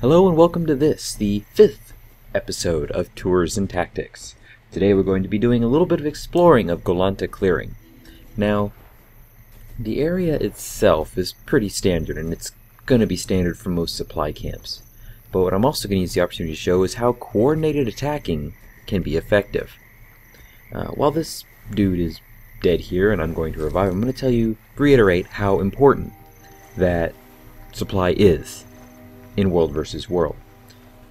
Hello and welcome to this, the 5th episode of Tours and Tactics. Today we're going to be doing a little bit of exploring of Golanta clearing. Now, the area itself is pretty standard, and it's going to be standard for most supply camps. But what I'm also going to use the opportunity to show is how coordinated attacking can be effective. While this dude is dead here and I'm going to revive him, I'm going to reiterate how important that supply is in World vs. World.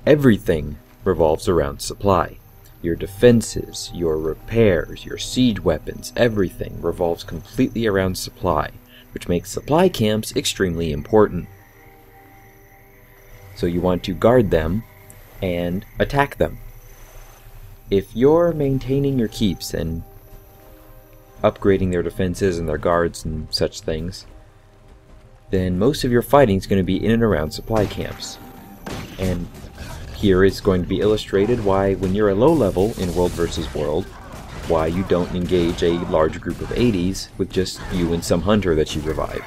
Everything revolves around supply. Your defenses, your repairs, your siege weapons, everything revolves completely around supply, which makes supply camps extremely important. So you want to guard them and attack them. If you're maintaining your keeps and upgrading their defenses and their guards and such things, then most of your fighting is going to be in and around supply camps. And here is going to be illustrated why, when you're a low level in World vs. World, why you don't engage a large group of 80s with just you and some hunter that you revived.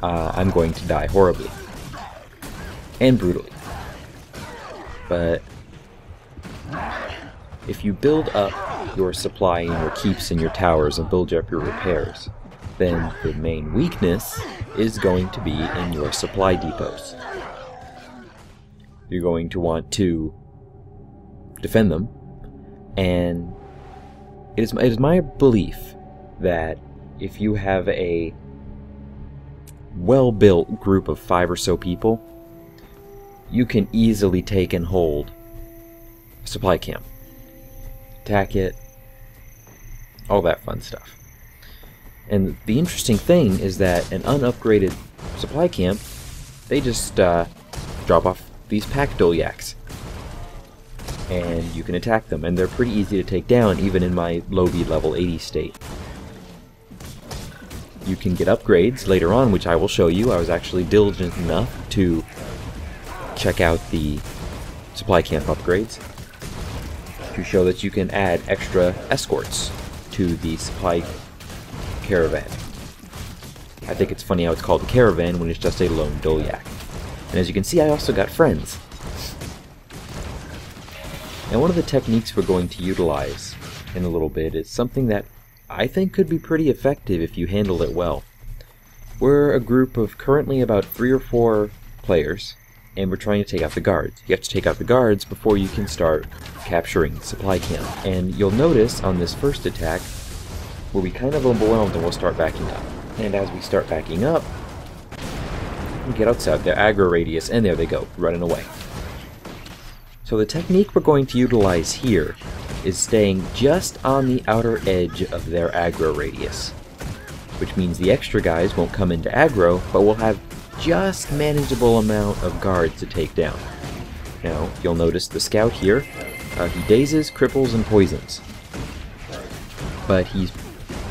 I'm going to die horribly. And brutally. But if you build up your supply and your keeps and your towers and build up your repairs, then the main weakness is going to be in your supply depots. You're going to want to defend them, and it is my belief that if you have a well-built group of 5 or so people, you can easily take and hold a supply camp. Attack it, all that fun stuff. And the interesting thing is that an unupgraded supply camp, they just drop off these pack Dolyaks. And you can attack them, and they're pretty easy to take down, even in my low-beat level 80 state. You can get upgrades later on, which I will show you. I was actually diligent enough to check out the supply camp upgrades to show that you can add extra escorts to the supply caravan. I think it's funny how it's called a caravan when it's just a lone Dolyak. And as you can see, I also got friends. Now, one of the techniques we're going to utilize in a little bit is something that I think could be pretty effective if you handle it well. We're a group of currently about 3 or 4 players, and we're trying to take out the guards. You have to take out the guards before you can start capturing the supply camp. And you'll notice on this first attack, we'll be kind of overwhelmed and we'll start backing up. And as we start backing up, we get outside their aggro radius, and there they go, running away. So the technique we're going to utilize here is staying just on the outer edge of their aggro radius, which means the extra guys won't come into aggro, but we'll have just manageable amount of guards to take down. Now, you'll notice the scout here, he dazes, cripples, and poisons. But he's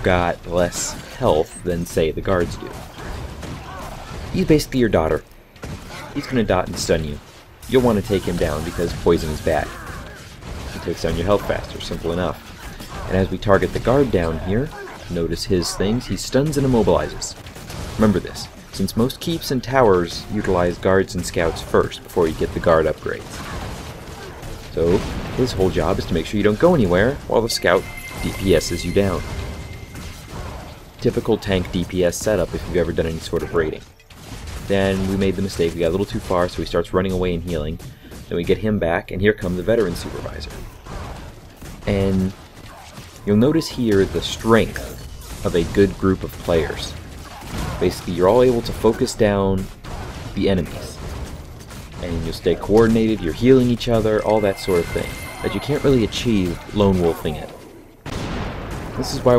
got less health than, say, the guards do. He's basically your daughter. He's going to dot and stun you. You'll want to take him down because poison is bad. He takes down your health faster, simple enough. And as we target the guard down here, notice his things, he stuns and immobilizes. Remember this, since most keeps and towers utilize guards and scouts first before you get the guard upgrades. So, his whole job is to make sure you don't go anywhere while the scout DPSs you down. Typical tank DPS setup if you've ever done any sort of raiding. Then we made the mistake, we got a little too far, so he starts running away and healing. Then we get him back, and here comes the veteran supervisor. And you'll notice here the strength of a good group of players. Basically, you're all able to focus down the enemies. And you'll stay coordinated, you're healing each other, all that sort of thing. That you can't really achieve lone wolfing it. This is why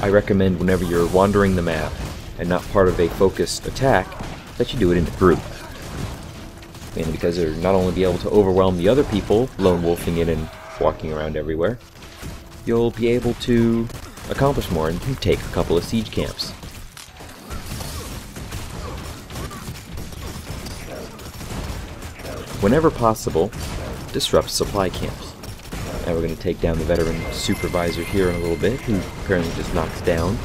I recommend whenever you're wandering the map and not part of a focused attack, that you do it in a group. And because you'll not only be able to overwhelm the other people, lone wolfing it and walking around everywhere, you'll be able to accomplish more and take a couple of siege camps. Whenever possible, disrupt supply camps. Now we're going to take down the veteran supervisor here in a little bit, who apparently just knocks down.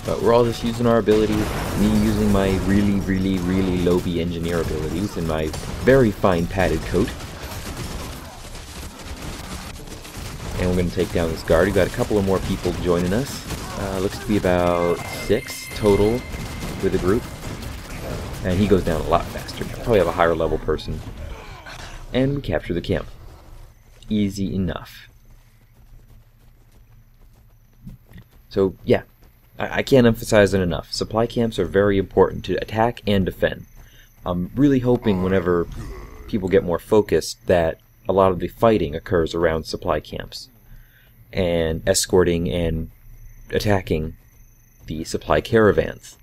But we're all just using our abilities, me using my really low B engineer abilities and my very fine padded coat. And we're going to take down this guard. We've got a couple of more people joining us. Looks to be about 6 total with the group. And he goes down a lot faster. Probably have a higher level person. And we capture the camp. Easy enough. So, yeah. I can't emphasize it enough. Supply camps are very important to attack and defend. I'm really hoping whenever people get more focused that a lot of the fighting occurs around supply camps. And escorting and attacking the supply caravans.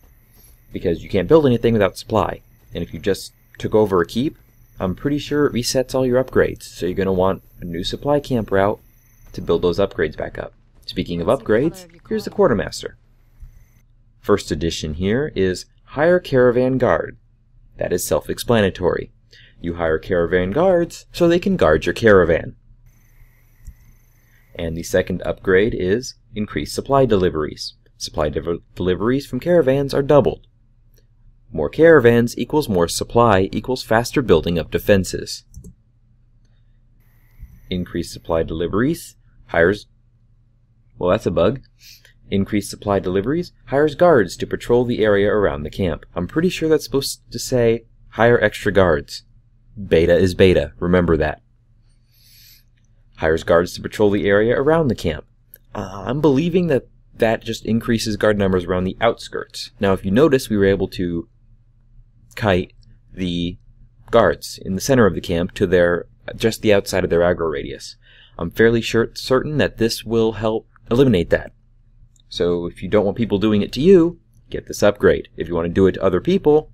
Because you can't build anything without supply. And if you just took over a keep, I'm pretty sure it resets all your upgrades. So you're going to want a new supply camp route to build those upgrades back up. Speaking of upgrades, here's the quartermaster. First addition here is hire caravan guard. That is self-explanatory. You hire caravan guards so they can guard your caravan. And the second upgrade is increased supply deliveries. Supply deliveries from caravans are doubled. More caravans equals more supply equals faster building of defenses. Increased supply deliveries hires... Well, that's a bug. Increased supply deliveries hires guards to patrol the area around the camp. I'm pretty sure that's supposed to say hire extra guards. Beta is beta, remember that. Hires guards to patrol the area around the camp. I'm believing that that just increases guard numbers around the outskirts. Now, if you notice, we were able to kite the guards in the center of the camp to their just the outside of their aggro radius. I'm fairly certain that this will help eliminate that. So if you don't want people doing it to you, get this upgrade. If you want to do it to other people,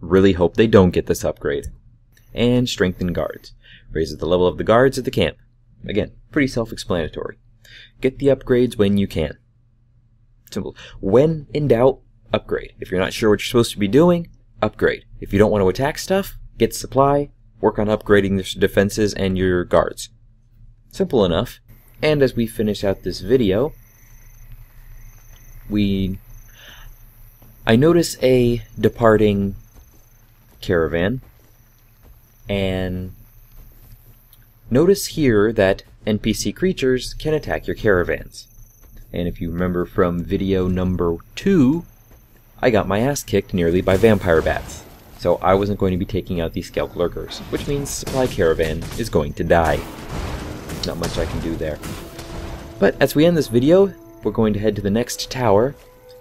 really hope they don't get this upgrade. And strengthen guards. Raises the level of the guards at the camp. Again, pretty self-explanatory. Get the upgrades when you can. Simple. When in doubt, upgrade. If you're not sure what you're supposed to be doing, upgrade. If you don't want to attack stuff, get supply, work on upgrading your defenses and your guards. Simple enough. And as we finish out this video, I notice a departing caravan, and notice here that NPC creatures can attack your caravans. And if you remember from video number 2, I got my ass kicked nearly by vampire bats. So I wasn't going to be taking out these Skelk Lurkers, which means supply caravan is going to die. Not much I can do there. But as we end this video, we're going to head to the next tower,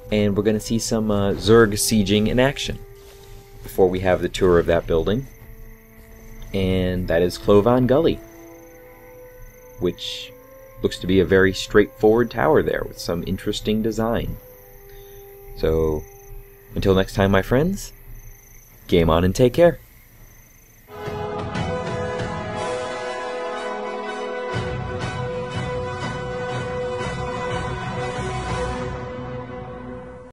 and we're going to see some Zerg sieging in action before we have the tour of that building. And that is Clovan Gully, which looks to be a very straightforward tower there with some interesting design. So, until next time, my friends, game on and take care.